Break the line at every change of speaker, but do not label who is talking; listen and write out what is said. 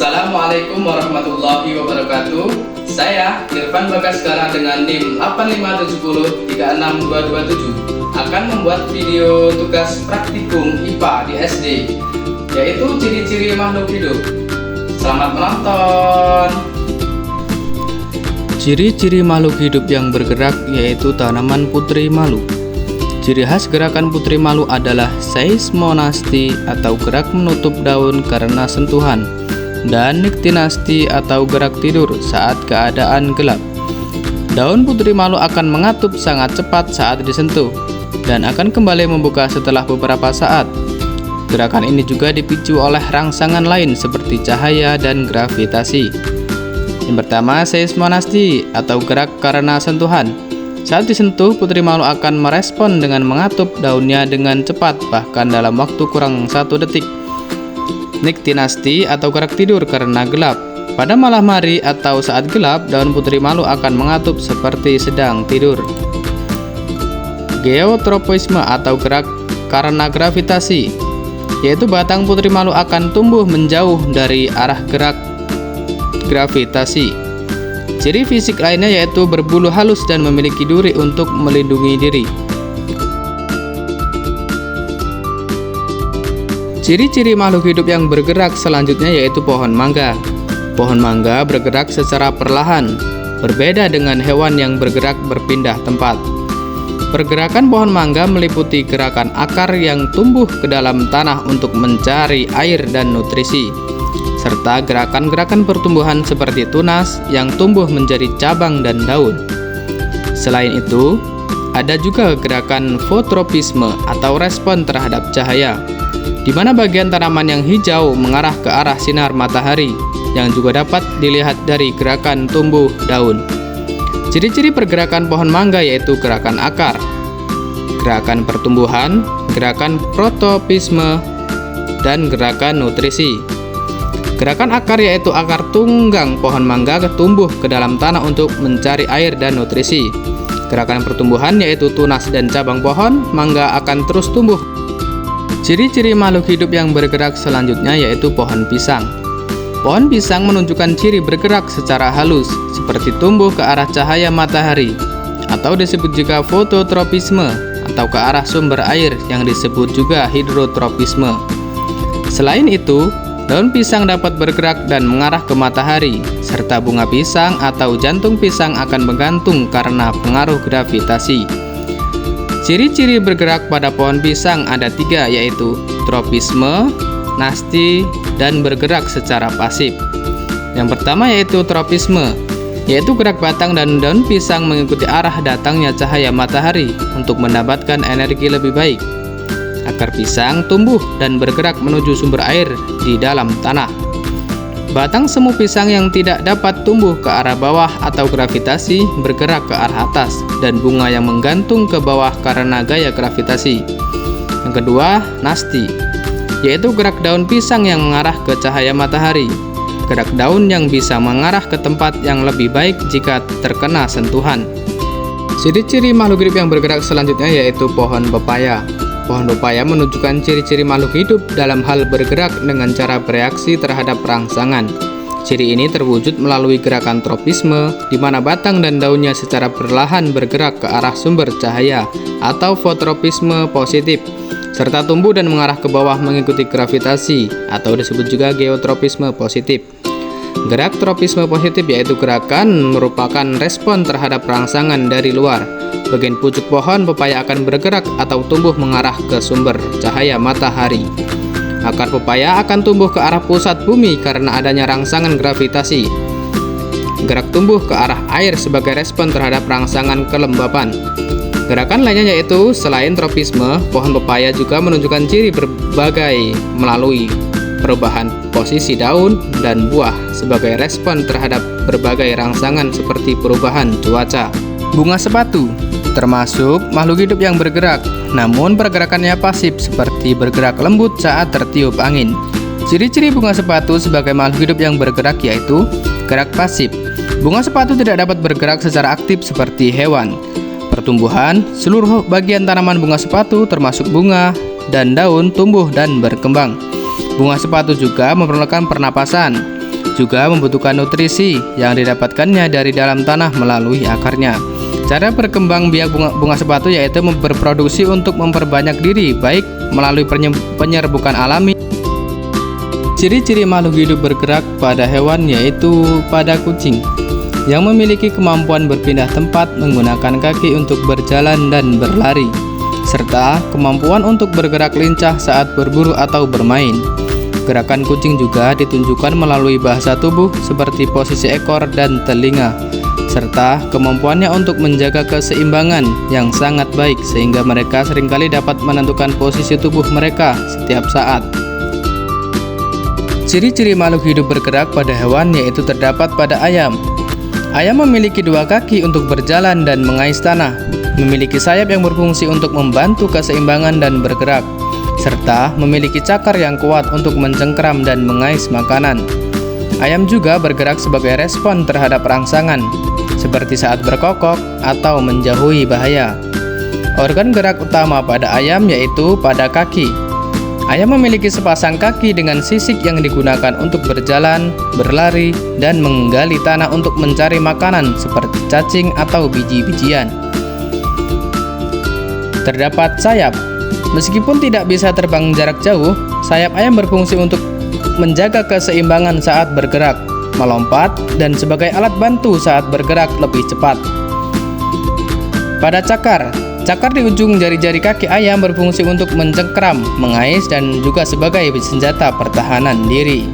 Assalamualaikum warahmatullahi wabarakatuh. Saya Irfan Bagaskara dengan NIM 857036227 akan membuat video tugas praktikum IPA di SD, yaitu ciri-ciri makhluk hidup. Selamat menonton.
Ciri-ciri makhluk hidup yang bergerak yaitu tanaman putri malu. Ciri khas gerakan putri malu adalah seismonasti atau gerak menutup daun karena sentuhan, dan niktinasti atau gerak tidur saat keadaan gelap. Daun putri malu akan mengatup sangat cepat saat disentuh dan akan kembali membuka setelah beberapa saat. Gerakan ini juga dipicu oleh rangsangan lain seperti cahaya dan gravitasi. Yang pertama, seismonasti atau gerak karena sentuhan. Saat disentuh, putri malu akan merespon dengan mengatup daunnya dengan cepat, bahkan dalam waktu kurang 1 detik. Niktinasti atau gerak tidur karena gelap. Pada malam hari atau saat gelap, daun putri malu akan mengatup seperti sedang tidur. Geotropisme atau gerak karena gravitasi, yaitu batang putri malu akan tumbuh menjauh dari arah gerak gravitasi. Ciri fisik lainnya yaitu berbulu halus dan memiliki duri untuk melindungi diri. Ciri-ciri makhluk hidup yang bergerak selanjutnya yaitu pohon mangga. Pohon mangga bergerak secara perlahan, berbeda dengan hewan yang bergerak berpindah tempat. Pergerakan pohon mangga meliputi gerakan akar yang tumbuh ke dalam tanah untuk mencari air dan nutrisi, serta gerakan-gerakan pertumbuhan seperti tunas yang tumbuh menjadi cabang dan daun. Selain itu, ada juga gerakan fototropisme atau respon terhadap cahaya, di mana bagian tanaman yang hijau mengarah ke arah sinar matahari, yang juga dapat dilihat dari gerakan tumbuh daun. Ciri-ciri pergerakan pohon mangga yaitu gerakan akar, gerakan pertumbuhan, gerakan protopisme, dan gerakan nutrisi. Gerakan akar yaitu akar tunggang pohon mangga tumbuh ke dalam tanah untuk mencari air dan nutrisi. Gerakan pertumbuhan yaitu tunas dan cabang pohon mangga akan terus tumbuh. Ciri-ciri makhluk hidup yang bergerak selanjutnya yaitu pohon pisang. Pohon pisang menunjukkan ciri bergerak secara halus, seperti tumbuh ke arah cahaya matahari, atau disebut juga fototropisme, atau ke arah sumber air yang disebut juga hidrotropisme. Selain itu, daun pisang dapat bergerak dan mengarah ke matahari, serta bunga pisang atau jantung pisang akan menggantung karena pengaruh gravitasi. Ciri-ciri bergerak pada pohon pisang ada 3, yaitu tropisme, nasti, dan bergerak secara pasif. Yang pertama yaitu tropisme, yaitu gerak batang dan daun pisang mengikuti arah datangnya cahaya matahari untuk mendapatkan energi lebih baik. Akar pisang tumbuh dan bergerak menuju sumber air di dalam tanah. Batang semu pisang yang tidak dapat tumbuh ke arah bawah atau gravitasi bergerak ke arah atas, dan bunga yang menggantung ke bawah karena gaya gravitasi. Yang kedua, nasti, yaitu gerak daun pisang yang mengarah ke cahaya matahari. Gerak daun yang bisa mengarah ke tempat yang lebih baik jika terkena sentuhan. Ciri-ciri makhluk hidup yang bergerak selanjutnya yaitu pohon pepaya. Pohon pepaya menunjukkan ciri-ciri makhluk hidup dalam hal bergerak dengan cara bereaksi terhadap rangsangan. Ciri ini terwujud melalui gerakan tropisme, di mana batang dan daunnya secara perlahan bergerak ke arah sumber cahaya, atau fototropisme positif, serta tumbuh dan mengarah ke bawah mengikuti gravitasi, atau disebut juga geotropisme positif. Gerak tropisme positif yaitu gerakan merupakan respon terhadap rangsangan dari luar. Bagian pucuk pohon pepaya akan bergerak atau tumbuh mengarah ke sumber cahaya matahari. Akar pepaya akan tumbuh ke arah pusat bumi karena adanya rangsangan gravitasi. Gerak tumbuh ke arah air sebagai respon terhadap rangsangan kelembapan. Gerakan lainnya yaitu selain tropisme, pohon pepaya juga menunjukkan ciri berbagai melalui perubahan posisi daun dan buah sebagai respon terhadap berbagai rangsangan seperti perubahan cuaca. Bunga sepatu termasuk makhluk hidup yang bergerak, namun pergerakannya pasif seperti bergerak lembut saat tertiup angin. Ciri-ciri bunga sepatu sebagai makhluk hidup yang bergerak yaitu gerak pasif. Bunga sepatu tidak dapat bergerak secara aktif seperti hewan. Pertumbuhan, seluruh bagian tanaman bunga sepatu termasuk bunga dan daun tumbuh dan berkembang. Bunga sepatu juga memerlukan pernapasan. juga membutuhkan nutrisi yang didapatkannya dari dalam tanah melalui akarnya. Cara berkembang biak bunga sepatu yaitu berproduksi untuk memperbanyak diri, baik melalui penyerbukan alami. Ciri-ciri makhluk hidup bergerak pada hewan yaitu pada kucing, yang memiliki kemampuan berpindah tempat menggunakan kaki untuk berjalan dan berlari, serta kemampuan untuk bergerak lincah saat berburu atau bermain. Gerakan kucing juga ditunjukkan melalui bahasa tubuh seperti posisi ekor dan telinga, serta kemampuannya untuk menjaga keseimbangan yang sangat baik sehingga mereka seringkali dapat menentukan posisi tubuh mereka setiap saat. Ciri-ciri makhluk hidup bergerak pada hewan yaitu terdapat pada ayam. Ayam memiliki 2 kaki untuk berjalan dan mengais tanah, memiliki sayap yang berfungsi untuk membantu keseimbangan dan bergerak, serta memiliki cakar yang kuat untuk mencengkeram dan mengais makanan. Ayam juga bergerak sebagai respon terhadap rangsangan, seperti saat berkokok atau menjauhi bahaya. Organ gerak utama pada ayam yaitu pada kaki. Ayam memiliki sepasang kaki dengan sisik yang digunakan untuk berjalan, berlari, dan menggali tanah untuk mencari makanan seperti cacing atau biji-bijian. Terdapat sayap. Meskipun tidak bisa terbang jarak jauh, sayap ayam berfungsi untuk menjaga keseimbangan saat bergerak, melompat, dan sebagai alat bantu saat bergerak lebih cepat. Pada cakar. Cakar di ujung jari-jari kaki ayam berfungsi untuk mencengkeram, mengais, dan juga sebagai senjata pertahanan diri.